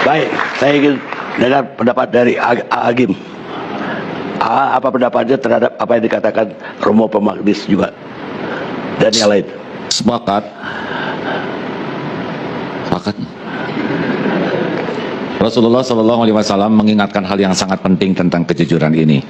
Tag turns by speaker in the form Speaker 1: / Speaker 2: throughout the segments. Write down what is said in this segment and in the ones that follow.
Speaker 1: Baik, saya ingin dengar pendapat dari Agim. Apa pendapatnya terhadap apa yang dikatakan Romo Pemagdis juga dan yang lain?
Speaker 2: Sepakat. Sepakat. Rasulullah SAW mengingatkan hal yang sangat penting tentang kejujuran ini.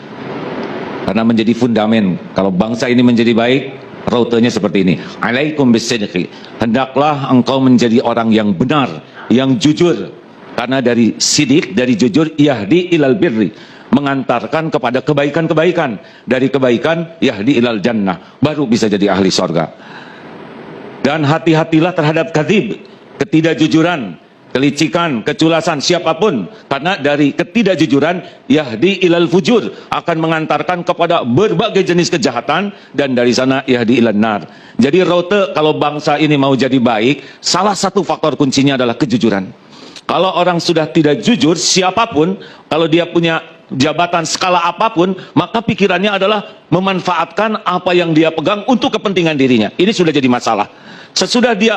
Speaker 2: Karena menjadi fundamen, kalau bangsa ini menjadi baik, rautenya seperti ini. Alaikum bisidqi. Hendaklah engkau menjadi orang yang benar, yang jujur. Karena dari sidik, dari jujur, yahdi ilal birri. Mengantarkan kepada kebaikan-kebaikan. Dari kebaikan, yahdi ilal jannah. Baru bisa jadi ahli sorga. Dan hati-hatilah terhadap kadzib, ketidakjujuran, kelicikan, keculasan, siapapun. Karena dari ketidakjujuran, yahdi ilal fujur, akan mengantarkan kepada berbagai jenis kejahatan, dan dari sana yahdi ilal nar. Jadi raute kalau bangsa ini mau jadi baik, salah satu faktor kuncinya adalah kejujuran. Kalau orang sudah tidak jujur, siapapun, kalau dia punya jabatan skala apapun, maka pikirannya adalah memanfaatkan apa yang dia pegang untuk kepentingan dirinya. Ini sudah jadi masalah. Sesudah dia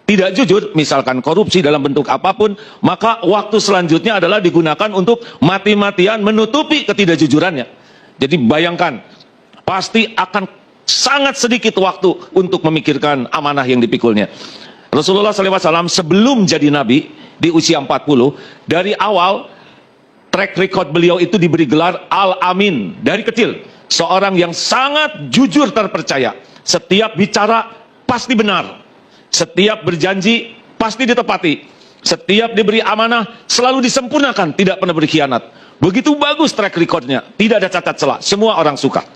Speaker 2: tidak jujur, misalkan korupsi dalam bentuk apapun, maka waktu selanjutnya adalah digunakan untuk mati-matian menutupi ketidakjujurannya. Jadi bayangkan, pasti akan sangat sedikit waktu untuk memikirkan amanah yang dipikulnya. Rasulullah SAW sebelum jadi nabi, di usia 40, dari awal track record beliau itu diberi gelar Al-Amin dari kecil. Seorang yang sangat jujur terpercaya. Setiap bicara pasti benar. Setiap berjanji pasti ditepati. Setiap diberi amanah selalu disempurnakan, tidak pernah berkhianat. Begitu bagus track recordnya, tidak ada cacat celah, semua orang suka.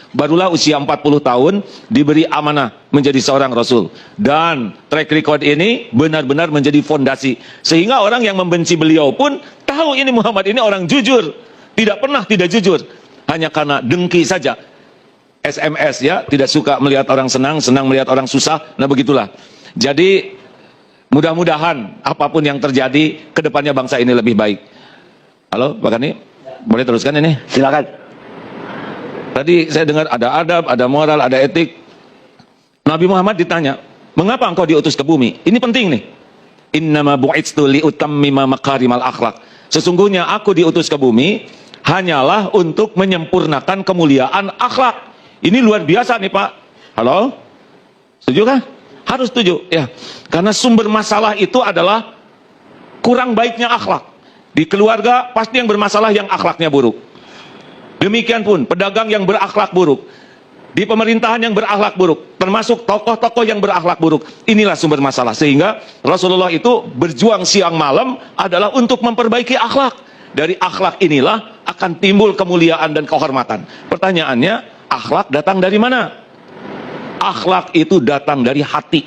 Speaker 2: Barulah usia 40 tahun diberi amanah menjadi seorang Rasul. Dan track record ini benar-benar menjadi fondasi. Sehingga orang yang membenci beliau pun tahu ini Muhammad ini orang jujur. Tidak pernah tidak jujur. Hanya karena dengki saja. SMS ya, tidak suka melihat orang senang, senang melihat orang susah. Nah begitulah. Jadi mudah-mudahan apapun yang terjadi, kedepannya bangsa ini lebih baik. Halo Pak Kani, boleh teruskan ini?
Speaker 1: Silakan.
Speaker 2: Tadi saya dengar ada adab, ada moral, ada etik. Nabi Muhammad ditanya, mengapa engkau diutus ke bumi? Ini penting nih. Innama bu'itstu liutammima makarimal akhlak. Sesungguhnya aku diutus ke bumi hanyalah untuk menyempurnakan kemuliaan akhlak. Ini luar biasa nih Pak. Halo? Setuju kah? Harus setuju. Ya. Karena sumber masalah itu adalah kurang baiknya akhlak. Di keluarga pasti yang bermasalah yang akhlaknya buruk. Demikian pun pedagang yang berakhlak buruk, di pemerintahan yang berakhlak buruk, termasuk tokoh-tokoh yang berakhlak buruk. Inilah sumber masalah. Sehingga Rasulullah itu berjuang siang malam adalah untuk memperbaiki akhlak. Dari akhlak inilah akan timbul kemuliaan dan kehormatan. Pertanyaannya, akhlak datang dari mana? Akhlak itu datang dari hati.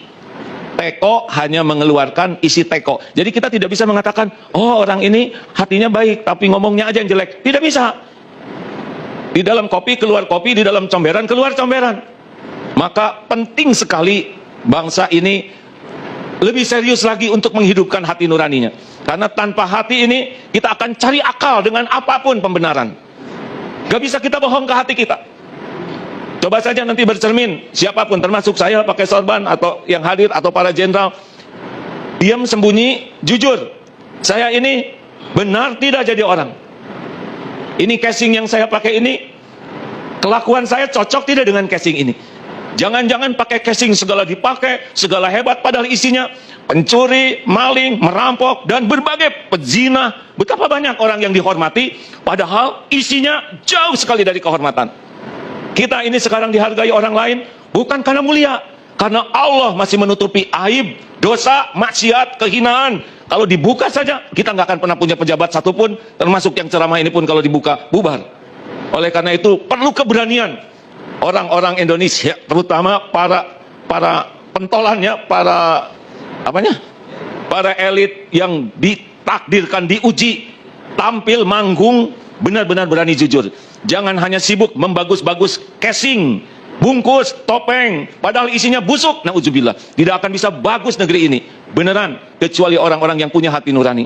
Speaker 2: Teko hanya mengeluarkan isi teko. Jadi kita tidak bisa mengatakan, oh orang ini hatinya baik tapi ngomongnya aja yang jelek. Tidak bisa. Di dalam kopi keluar kopi, di dalam comberan keluar comberan. Maka penting sekali bangsa ini lebih serius lagi untuk menghidupkan hati nuraninya. Karena tanpa hati ini kita akan cari akal dengan apapun pembenaran. Gak bisa kita bohong ke hati kita. Coba saja nanti bercermin, siapapun termasuk saya pakai sorban atau yang hadir atau para jenderal, diam sembunyi, jujur. Saya ini benar tidak jadi orang. Ini casing yang saya pakai ini, kelakuan saya cocok tidak dengan casing ini. Jangan-jangan pakai casing segala dipakai, segala hebat, padahal isinya pencuri, maling, merampok, dan berbagai pezina. Betapa banyak orang yang dihormati, padahal isinya jauh sekali dari kehormatan. Kita ini sekarang dihargai orang lain, bukan karena mulia, karena Allah masih menutupi aib, dosa, maksiat, kehinaan. Kalau dibuka saja, kita nggak akan pernah punya pejabat satupun, termasuk yang ceramah ini pun kalau dibuka, bubar. Oleh karena itu, perlu keberanian orang-orang Indonesia, terutama para pentolannya, para elit yang ditakdirkan, diuji, tampil, manggung, benar-benar berani jujur. Jangan hanya sibuk membagus-bagus casing, bungkus, topeng, padahal isinya busuk. Na'udzubillah, tidak akan bisa bagus negeri ini beneran kecuali orang-orang yang punya hati nurani.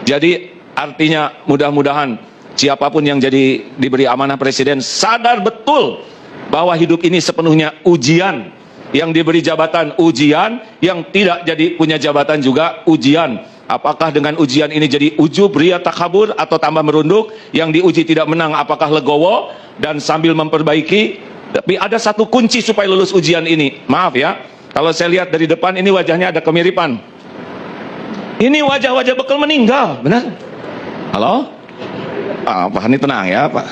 Speaker 2: Jadi artinya mudah-mudahan siapapun yang jadi diberi amanah presiden sadar betul bahwa hidup ini sepenuhnya ujian. Yang diberi jabatan ujian, yang tidak jadi punya jabatan juga ujian. Apakah dengan ujian ini jadi ujub, ria, takabur, atau tambah merunduk? Yang diuji tidak menang, apakah legowo dan sambil memperbaiki? Tapi ada satu kunci supaya lulus ujian ini. Maaf ya, kalau saya lihat dari depan ini wajahnya ada kemiripan. Ini wajah-wajah bekal meninggal, benar? Halo? Pak Hani tenang ya Pak,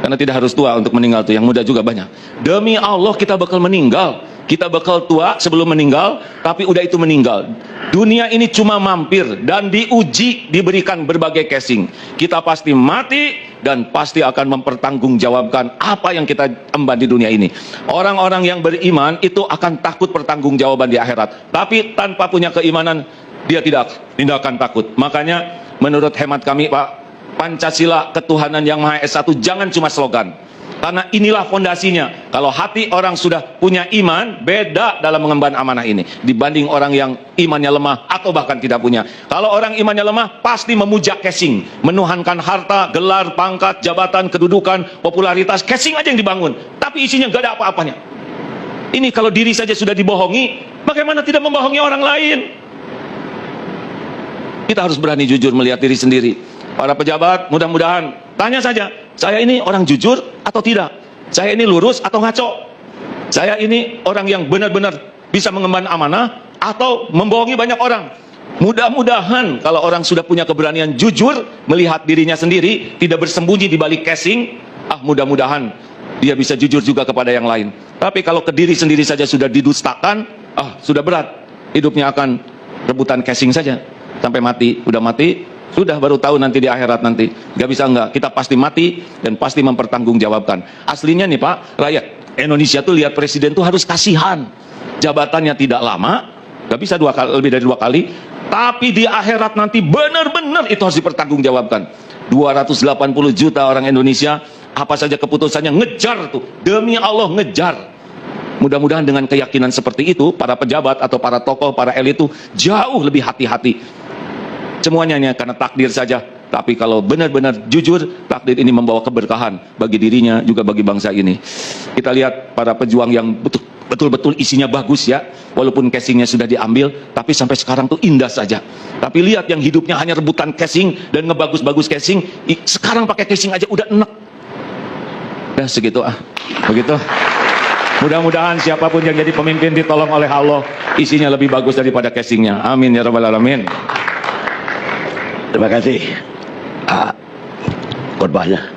Speaker 2: karena tidak harus tua untuk meninggal tuh, yang muda juga banyak. Demi Allah kita bakal meninggal. Kita bakal tua sebelum meninggal, tapi udah itu meninggal. Dunia ini cuma mampir dan diuji, diberikan berbagai casing. Kita pasti mati dan pasti akan mempertanggungjawabkan apa yang kita emban di dunia ini. Orang-orang yang beriman itu akan takut pertanggungjawaban di akhirat. Tapi tanpa punya keimanan, dia tidak akan takut. Makanya menurut hemat kami Pak, Pancasila ketuhanan yang Maha Esa itu jangan cuma slogan. Karena inilah fondasinya. Kalau hati orang sudah punya iman, beda dalam mengemban amanah ini dibanding orang yang imannya lemah atau bahkan tidak punya. Kalau orang imannya lemah, pasti memuja casing, menuhankan harta, gelar, pangkat, jabatan, kedudukan, popularitas. Casing aja yang dibangun, tapi isinya gak ada apa-apanya. Ini kalau diri saja sudah dibohongi, bagaimana tidak membohongi orang lain? Kita harus berani jujur melihat diri sendiri. Para pejabat, mudah-mudahan tanya saja, saya ini orang jujur atau tidak? Saya ini lurus atau ngaco? Saya ini orang yang benar-benar bisa mengemban amanah atau membohongi banyak orang? Mudah-mudahan kalau orang sudah punya keberanian jujur melihat dirinya sendiri, tidak bersembunyi di balik casing, mudah-mudahan dia bisa jujur juga kepada yang lain. Tapi kalau ke diri sendiri saja sudah didustakan, sudah berat. Hidupnya akan rebutan casing saja sampai mati. Udah mati, sudah baru tahu nanti di akhirat nanti. Gak bisa enggak, kita pasti mati dan pasti mempertanggungjawabkan. Aslinya nih Pak, rakyat Indonesia tuh lihat presiden tuh harus kasihan. Jabatannya tidak lama, gak bisa lebih dari 2 kali. Tapi di akhirat nanti benar-benar itu harus dipertanggungjawabkan. 280 juta orang Indonesia, apa saja keputusannya ngejar tuh. Demi Allah ngejar. Mudah-mudahan dengan keyakinan seperti itu, para pejabat atau para tokoh, para elit itu jauh lebih hati-hati. Semuanya hanya karena takdir saja. Tapi kalau benar-benar jujur, takdir ini membawa keberkahan bagi dirinya, juga bagi bangsa ini. Kita lihat para pejuang yang betul-betul isinya bagus ya. Walaupun casingnya sudah diambil, tapi sampai sekarang tuh indah saja. Tapi lihat yang hidupnya hanya rebutan casing dan ngebagus-bagus casing. Sekarang pakai casing aja udah enak. Udah segitu begitu. Mudah-mudahan siapapun yang jadi pemimpin ditolong oleh Allah, isinya lebih bagus daripada casingnya. Amin ya rabbal alamin.
Speaker 1: Terima kasih khotbahnya.